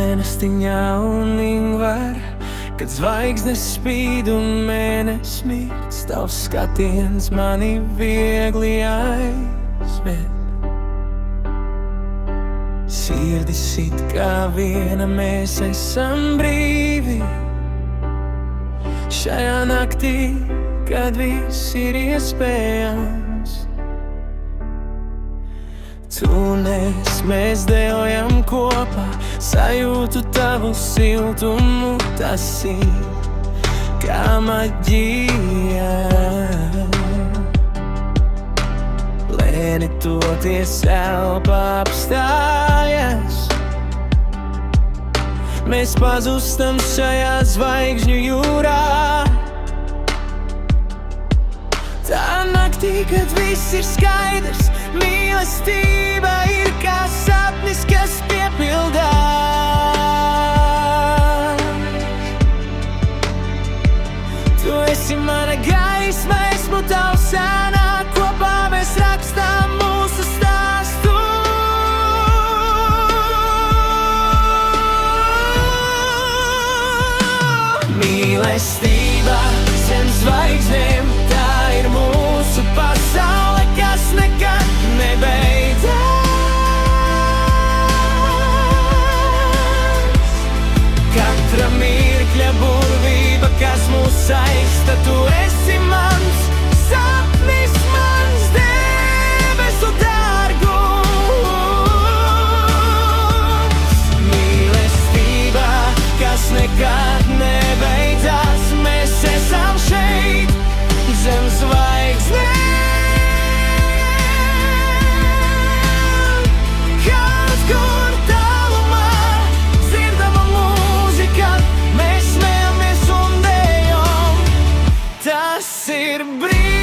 mīlestiņā un ingvar, kad zvaigznes spīd un mēnesis mirst, tavs skatiens mani viegli aizved. Sirdis sit kā viena, mēs esam brīvi šajā naktī, kad viss ir iespējams. Tu un es, mēs dejojam kopā, sajūtu tavu siltumu, tas ir kā maģija. Lēni toties elpa apstājas, mēs pazustam šajā zvaigžņu jūrā. Tā naktī, kad viss ir skaidrs, mīlestība ir kā sapnis, kas piepildās. Tu esi mana gaisma, esmu tavs ēnā, kopā mēs rakstām mūsu stāstu. Mīlestība zem zvaigznēm, tā ir mūsu pasaule, kas nekad nebeidzas. Katra mirkļa burvība, kas mūs saista, tu esi mans sapnis, mans debesu dārgums. Mīlestība, kas nekad nebeidzas, mēs esam šeit zem zvaigznēm. Kaut kur tālumā dzirdama mūzika, mēs smejamies un dejam, tas ir brīnums.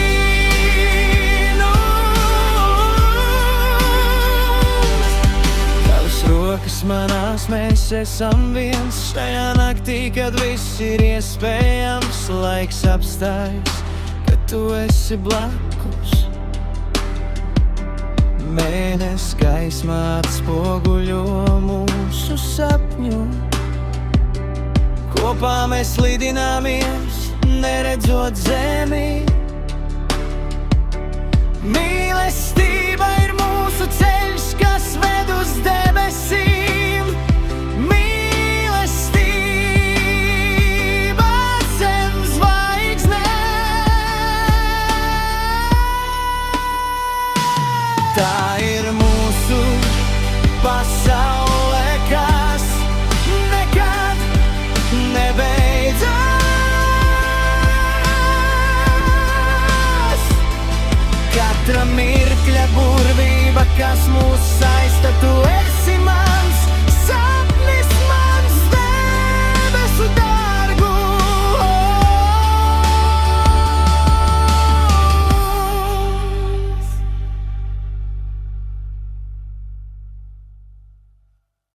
Tavas rokas manās, mēs esam viens šajā naktī, kad viss ir iespējams. Laiks apstājas, kad tu esi blakus. Mēnesis gaismā atspoguļo mūsu sapņu. Kopā mēs lidināmies, neredzot zemi.